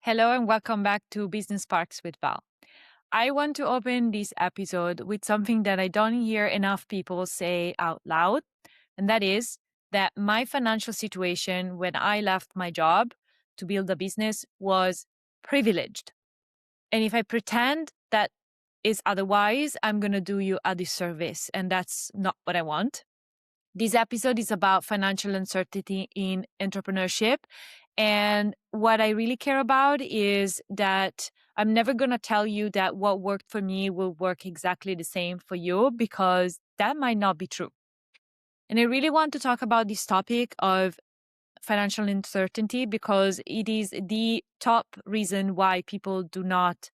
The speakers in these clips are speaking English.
Hello and welcome back to Business Sparks with Val. I want to open this episode with something that I don't hear enough people say out loud, and that is that my financial situation when I left my job to build a business was privileged. And if I pretend that is otherwise, I'm going to do you a disservice, and that's not what I want. This episode is about financial uncertainty in entrepreneurship. And what I really care about is that I'm never going to tell you that what worked for me will work exactly the same for you, because that might not be true. And I really want to talk about this topic of financial uncertainty because it is the top reason why people do not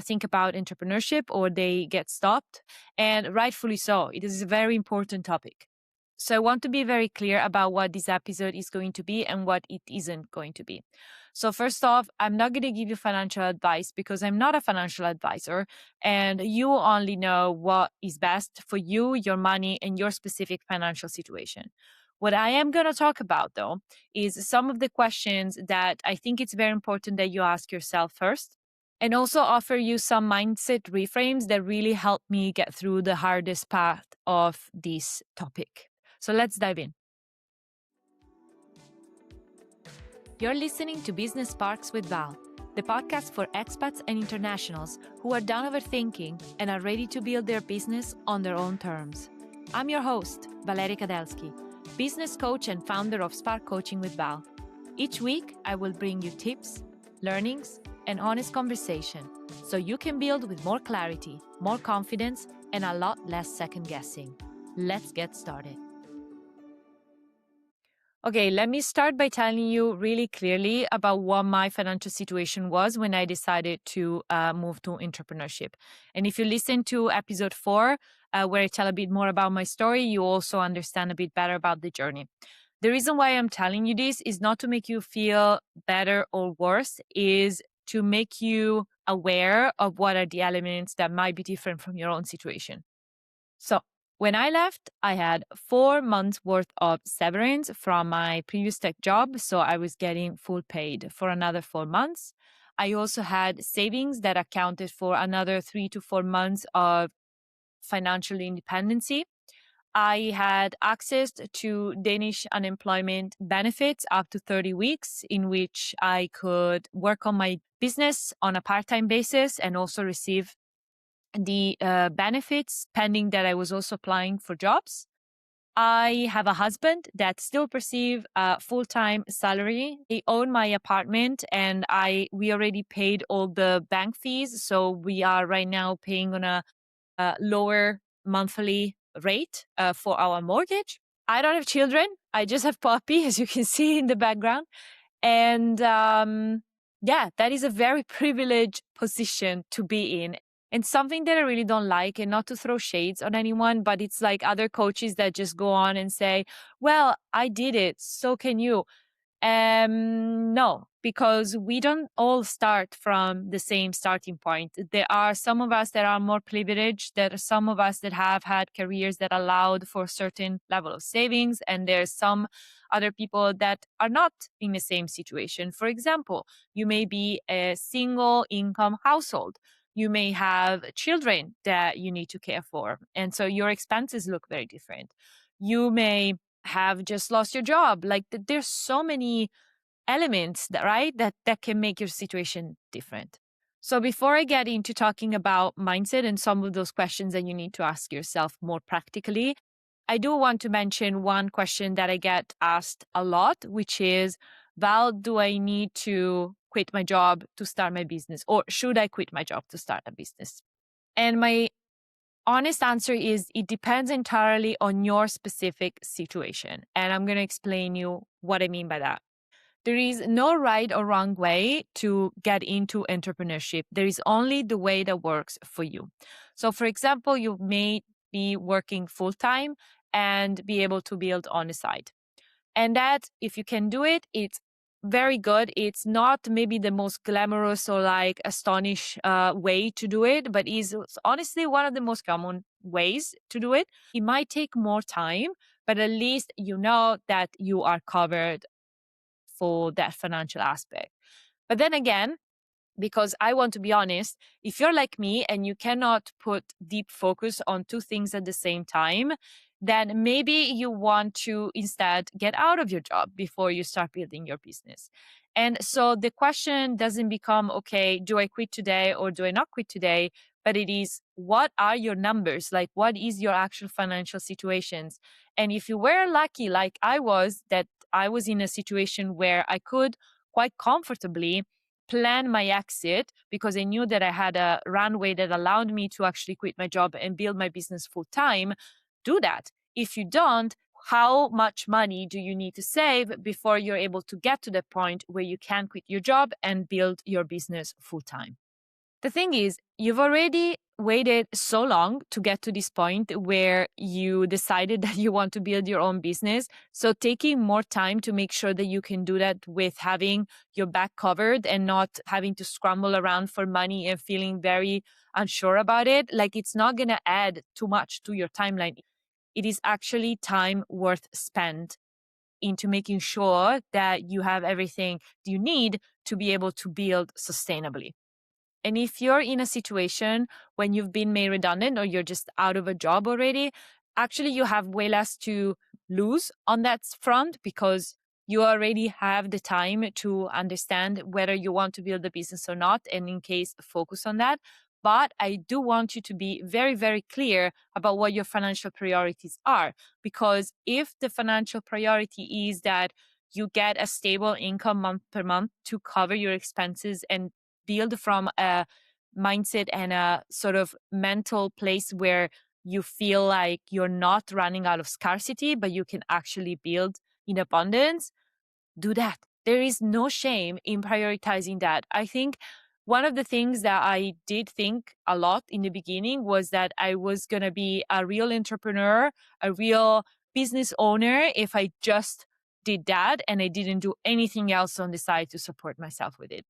think about entrepreneurship or they get stopped. And rightfully so. It is a very important topic. So I want to be very clear about what this episode is going to be and what it isn't going to be. So first off, I'm not going to give you financial advice because I'm not a financial advisor, and you only know what is best for you, your money, and your specific financial situation. What I am going to talk about, though, is some of the questions that I think it's very important that you ask yourself first, and also offer you some mindset reframes that really help me get through the hardest part of this topic. So let's dive in. You're listening to Business Sparks with Val, the podcast for expats and internationals who are done overthinking and are ready to build their business on their own terms. I'm your host, Valeria Kadelski, business coach and founder of Spark Coaching with Val. Each week, I will bring you tips, learnings, and honest conversation so you can build with more clarity, more confidence, and a lot less second guessing. Let's get started. Okay, let me start by telling you really clearly about what my financial situation was when I decided to move to entrepreneurship. And if you listen to episode 4, where I tell a bit more about my story, you also understand a bit better about the journey. The reason why I'm telling you this is not to make you feel better or worse, is to make you aware of what are the elements that might be different from your own situation. So when I left, I had 4 months worth of severance from my previous tech job. So I was getting full paid for another 4 months. I also had savings that accounted for another 3 to 4 months of financial independency. I had access to Danish unemployment benefits up to 30 weeks, in which I could work on my business on a part-time basis and also receive the benefits pending that I was also applying for jobs. I have a husband that still perceive a full-time salary. They own my apartment and we already paid all the bank fees. So we are right now paying on a lower monthly rate for our mortgage. I don't have children. I just have Poppy, as you can see in the background. And that is a very privileged position to be in. And something that I really don't like, and not to throw shades on anyone, but it's like other coaches that just go on and say, well, I did it, so can you. No, because we don't all start from the same starting point. There are some of us that are more privileged. There are some of us that have had careers that allowed for a certain level of savings. And there's some other people that are not in the same situation. For example, you may be a single income household. You may have children that you need to care for. And so your expenses look very different. You may have just lost your job. Like there's so many elements that can make your situation different. So before I get into talking about mindset and some of those questions that you need to ask yourself more practically, I do want to mention one question that I get asked a lot, which is, Val, do I need to quit my job to start my business? Or should I quit my job to start a business? And my honest answer is it depends entirely on your specific situation. And I'm going to explain you what I mean by that. There is no right or wrong way to get into entrepreneurship. There is only the way that works for you. So for example, you may be working full time and be able to build on the side. And that, if you can do it, it's very good. It's not maybe the most glamorous or like astonish way to do it, but is honestly one of the most common ways to do it. It might take more time, but at least you know that you are covered for that financial aspect. But then again, because I want to be honest, if you're like me and you cannot put deep focus on two things at the same time, then maybe you want to instead get out of your job before you start building your business. And so the question doesn't become, okay, do I quit today or do I not quit today? But it is, what are your numbers? Like, what is your actual financial situations? And if you were lucky, like I was, that I was in a situation where I could quite comfortably plan my exit because I knew that I had a runway that allowed me to actually quit my job and build my business full time, do that. If you don't, how much money do you need to save before you're able to get to the point where you can quit your job and build your business full time? The thing is, you've already waited so long to get to this point where you decided that you want to build your own business. So taking more time to make sure that you can do that with having your back covered and not having to scramble around for money and feeling very unsure about it, like it's not going to add too much to your timeline. It is actually time worth spent into making sure that you have everything you need to be able to build sustainably. And if you're in a situation when you've been made redundant or you're just out of a job already, actually you have way less to lose on that front because you already have the time to understand whether you want to build a business or not, and in case, focus on that. But I do want you to be very, very clear about what your financial priorities are. Because if the financial priority is that you get a stable income month per month to cover your expenses and build from a mindset and a sort of mental place where you feel like you're not running out of scarcity, but you can actually build in abundance, do that. There is no shame in prioritizing that. I think one of the things that I did think a lot in the beginning was that I was going to be a real entrepreneur, a real business owner if I just did that and I didn't do anything else on the side to support myself with it.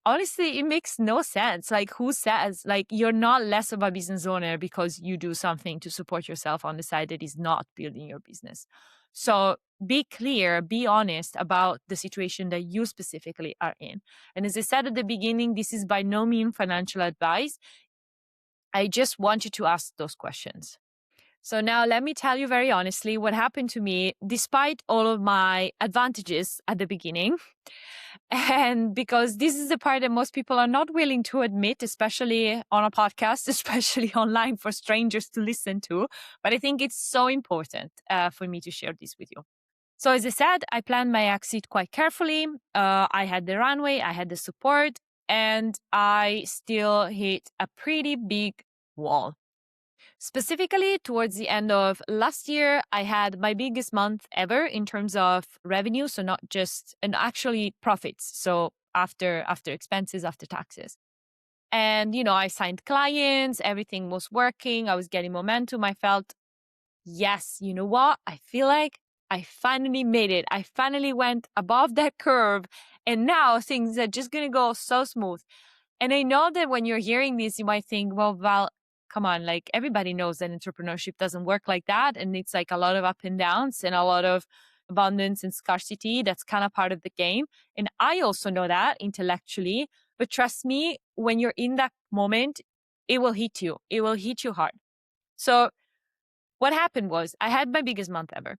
Honestly, it makes no sense. Like, who says, like, you're not less of a business owner because you do something to support yourself on the side that is not building your business? So be clear, be honest about the situation that you specifically are in. And as I said at the beginning, this is by no means financial advice. I just want you to ask those questions. So now let me tell you very honestly what happened to me despite all of my advantages at the beginning. And because this is the part that most people are not willing to admit, especially on a podcast, especially online for strangers to listen to. But I think it's so important for me to share this with you. So as I said, I planned my exit quite carefully. I had the runway, I had the support, and I still hit a pretty big wall. Specifically, towards the end of last year, I had my biggest month ever in terms of revenue. So not just, and actually profits. So after expenses, after taxes. And, I signed clients, everything was working. I was getting momentum. I felt, yes, you know what? I feel like I finally made it. I finally went above that curve. And now things are just going to go so smooth. And I know that when you're hearing this, you might think, well, Val, come on, like everybody knows that entrepreneurship doesn't work like that. And it's like a lot of up and downs and a lot of abundance and scarcity. That's kind of part of the game. And I also know that intellectually. But trust me, when you're in that moment, it will hit you. It will hit you hard. So what happened was I had my biggest month ever.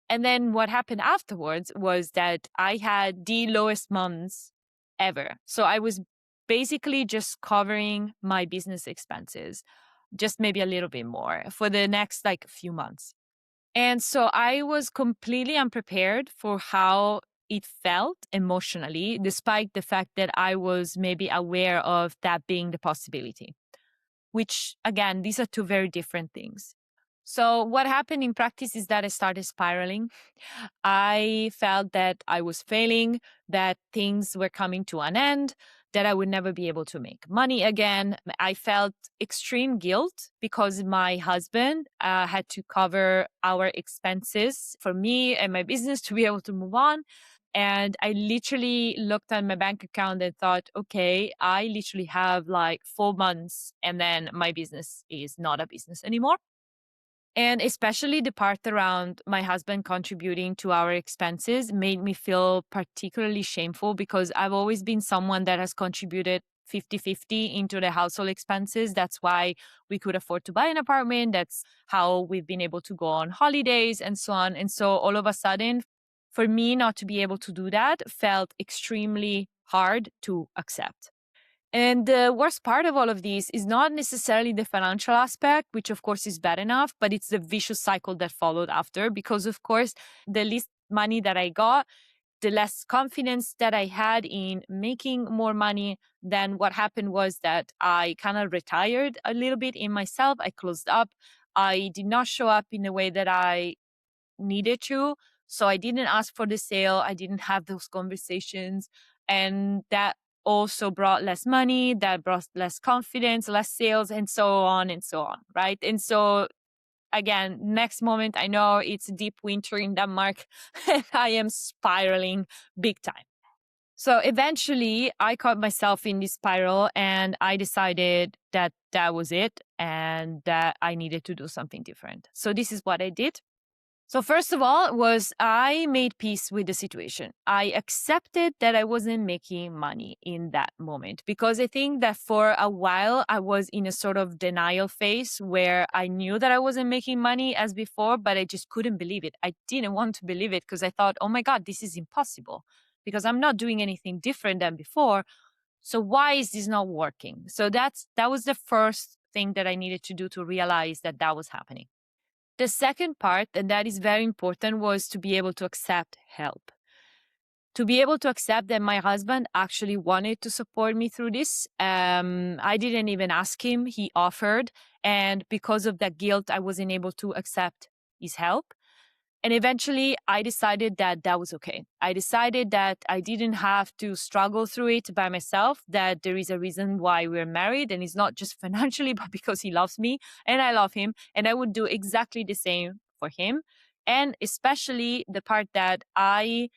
And then what happened afterwards was that I had the lowest months ever. So I was basically just covering my business expenses, just maybe a little bit more for the next like few months. And so I was completely unprepared for how it felt emotionally, despite the fact that I was maybe aware of that being the possibility, which again, these are two very different things. So what happened in practice is that I started spiraling. I felt that I was failing, that things were coming to an end, that I would never be able to make money again. I felt extreme guilt because my husband had to cover our expenses for me and my business to be able to move on. And I literally looked at my bank account and thought, okay, I literally have like 4 months and then my business is not a business anymore. And especially the part around my husband contributing to our expenses made me feel particularly shameful because I've always been someone that has contributed 50-50 into the household expenses. That's why we could afford to buy an apartment. That's how we've been able to go on holidays and so on. And so all of a sudden, for me not to be able to do that felt extremely hard to accept. And the worst part of all of this is not necessarily the financial aspect, which of course is bad enough, but it's the vicious cycle that followed after. Because, of course, the less money that I got, the less confidence that I had in making more money. Then what happened was that I kind of retired a little bit in myself. I closed up. I did not show up in the way that I needed to. So I didn't ask for the sale. I didn't have those conversations. And that also brought less money, that brought less confidence, less sales, and so on and so on. Right. And so again, next moment, I know it's deep winter in Denmark. I am spiraling big time. So eventually I caught myself in this spiral and I decided that that was it and that I needed to do something different. So this is what I did. So first of all was I made peace with the situation. I accepted that I wasn't making money in that moment because I think that for a while I was in a sort of denial phase where I knew that I wasn't making money as before, but I just couldn't believe it. I didn't want to believe it because I thought, oh my God, this is impossible because I'm not doing anything different than before. So why is this not working? So that was the first thing that I needed to do to realize that that was happening. The second part, and that is very important, was to be able to accept help. To be able to accept that my husband actually wanted to support me through this. I didn't even ask him, he offered. And because of that guilt, I wasn't able to accept his help. And eventually, I decided that that was okay. I decided that I didn't have to struggle through it by myself, that there is a reason why we're married. And it's not just financially, but because he loves me and I love him. And I would do exactly the same for him. And especially the part that I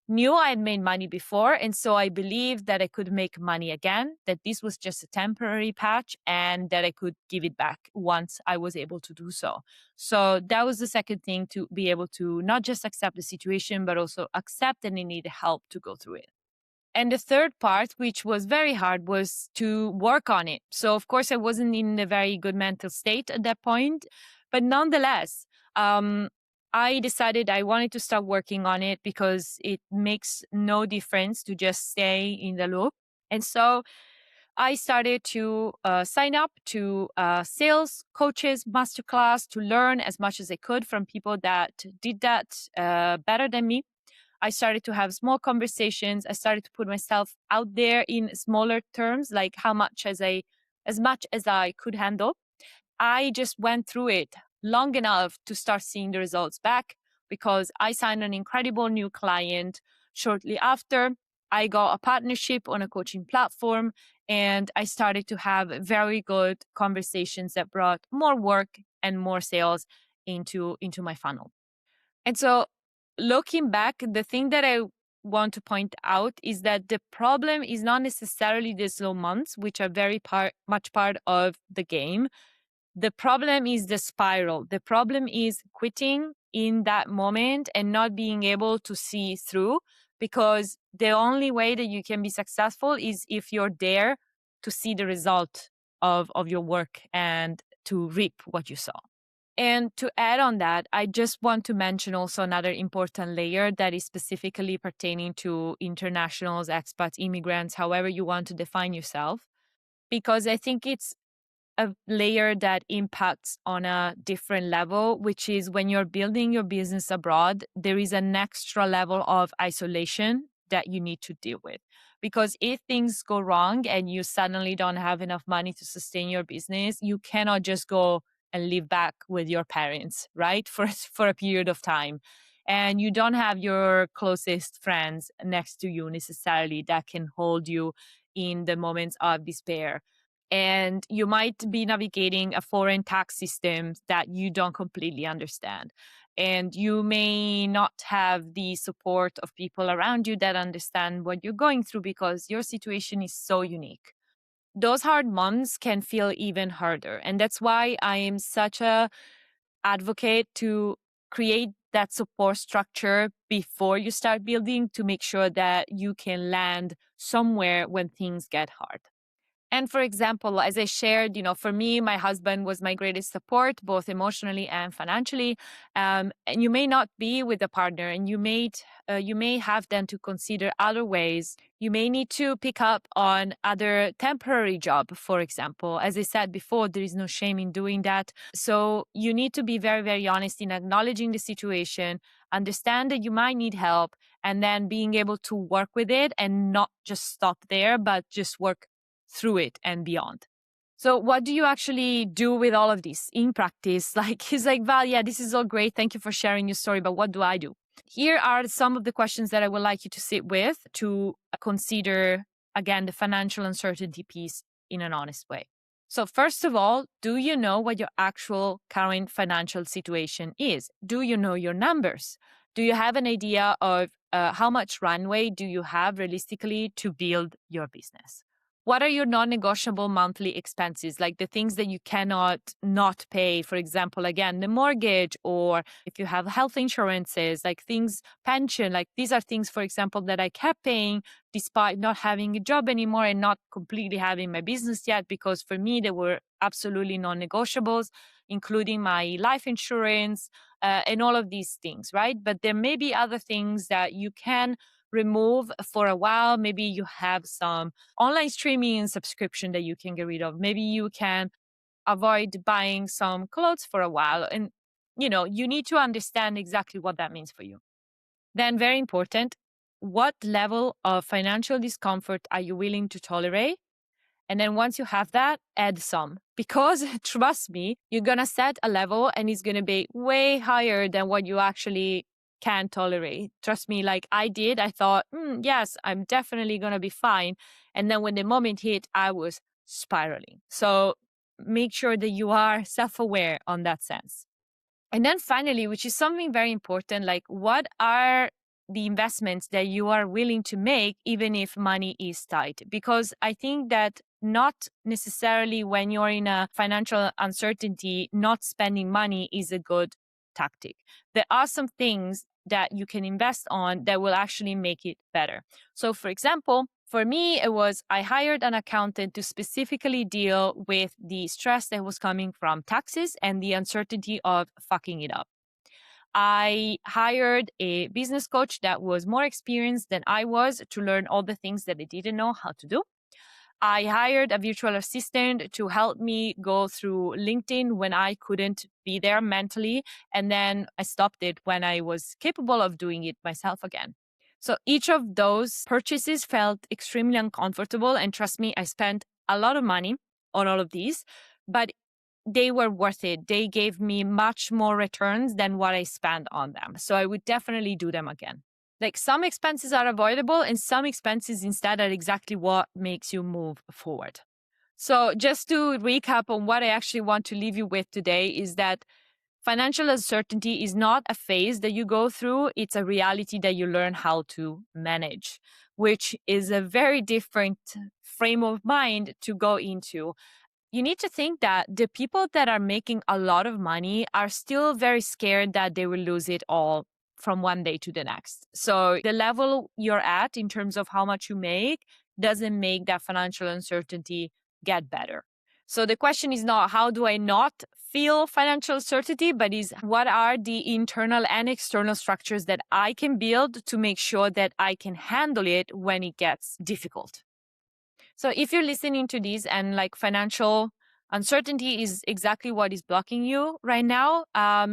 knew I had made money before. And so I believed that I could make money again, that this was just a temporary patch and that I could give it back once I was able to do so. So that was the second thing, to be able to not just accept the situation, but also accept that I need help to go through it. And the third part, which was very hard, was to work on it. So, of course, I wasn't in a very good mental state at that point. But nonetheless, I decided I wanted to start working on it because it makes no difference to just stay in the loop. And so I started to sign up to sales coaches masterclass to learn as much as I could from people that did that better than me. I started to have small conversations. I started to put myself out there in smaller terms, like as much as I could handle. I just went through it long enough to start seeing the results back because I signed an incredible new client shortly after. I got a partnership on a coaching platform and I started to have very good conversations that brought more work and more sales into my funnel. And so looking back, the thing that I want to point out is that the problem is not necessarily the slow months, which are much part of the game. The problem is the spiral. The problem is quitting in that moment and not being able to see through, because the only way that you can be successful is if you're there to see the result of your work and to reap what you sow. And to add on that, I just want to mention also another important layer that is specifically pertaining to internationals, expats, immigrants, however you want to define yourself, because I think it's a layer that impacts on a different level, which is when you're building your business abroad, there is an extra level of isolation that you need to deal with. Because if things go wrong and you suddenly don't have enough money to sustain your business, you cannot just go and live back with your parents, right? For a period of time. And you don't have your closest friends next to you necessarily that can hold you in the moments of despair. And you might be navigating a foreign tax system that you don't completely understand. And you may not have the support of people around you that understand what you're going through because your situation is so unique. Those hard months can feel even harder. And that's why I am such a advocate to create that support structure before you start building to make sure that you can land somewhere when things get hard. And for example, as I shared, for me, my husband was my greatest support, both emotionally and financially. And you may not be with a partner, and you may have then to consider other ways. You may need to pick up on other temporary job, for example. As I said before, there is no shame in doing that. So you need to be very, very honest in acknowledging the situation, understand that you might need help, and then being able to work with it and not just stop there, but just work through it and beyond. So what do you actually do with all of this in practice? Like, he's like, Val, yeah, this is all great. Thank you for sharing your story, but what do I do? Here are some of the questions that I would like you to sit with to consider, again, the financial uncertainty piece in an honest way. So first of all, do you know what your actual current financial situation is? Do you know your numbers? Do you have an idea of how much runway do you have realistically to build your business? What are your non-negotiable monthly expenses, like the things that you cannot not pay? For example, again, the mortgage, or if you have health insurances, like things, pension, like these are things, for example, that I kept paying despite not having a job anymore and not completely having my business yet, because for me, they were absolutely non-negotiables, including my life insurance and all of these things, right? But there may be other things that you can remove for a while. Maybe you have some online streaming and subscription that you can get rid of. Maybe you can avoid buying some clothes for a while. And, you need to understand exactly what that means for you. Then, very important, what level of financial discomfort are you willing to tolerate? And then once you have that, add some. Because trust me, you're going to set a level and it's going to be way higher than what you actually can tolerate. Trust me, like I did, I thought, yes, I'm definitely going to be fine. And then when the moment hit, I was spiraling. So make sure that you are self-aware on that sense. And then finally, which is something very important, like what are the investments that you are willing to make even if money is tight? Because I think that not necessarily when you're in a financial uncertainty, not spending money is a good tactic. There are some things that you can invest on that will actually make it better. So for example, for me, it was I hired an accountant to specifically deal with the stress that was coming from taxes and the uncertainty of fucking it up. I hired a business coach that was more experienced than I was to learn all the things that I didn't know how to do. I hired a virtual assistant to help me go through LinkedIn when I couldn't be there mentally. And then I stopped it when I was capable of doing it myself again. So each of those purchases felt extremely uncomfortable. And trust me, I spent a lot of money on all of these, but they were worth it. They gave me much more returns than what I spent on them. So I would definitely do them again. Like some expenses are avoidable and some expenses instead are exactly what makes you move forward. So just to recap on what I actually want to leave you with today is that financial uncertainty is not a phase that you go through. It's a reality that you learn how to manage, which is a very different frame of mind to go into. You need to think that the people that are making a lot of money are still very scared that they will lose it all from one day to the next. So the level you're at in terms of how much you make doesn't make that financial uncertainty get better. So the question is not how do I not feel financial certainty, but is what are the internal and external structures that I can build to make sure that I can handle it when it gets difficult. So if you're listening to this and like financial uncertainty is exactly what is blocking you right now,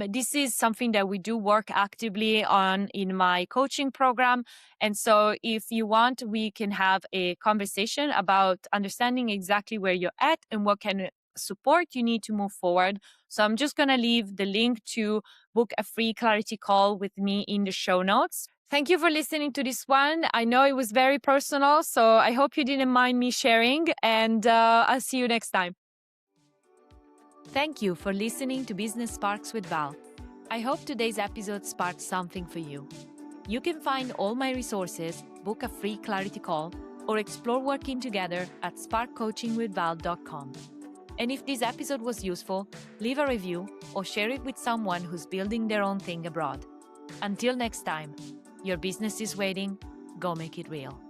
this is something that we do work actively on in my coaching program. And so if you want, we can have a conversation about understanding exactly where you're at and what kind of support you need to move forward. So I'm just going to leave the link to book a free clarity call with me in the show notes. Thank you for listening to this one. I know it was very personal, so I hope you didn't mind me sharing, and I'll see you next time. Thank you for listening to Business Sparks with Val. I hope today's episode sparked something for you. You can find all my resources, book a free clarity call, or explore working together at sparkcoachingwithval.com. And if this episode was useful, leave a review or share it with someone who's building their own thing abroad. Until next time, your business is waiting. Go make it real.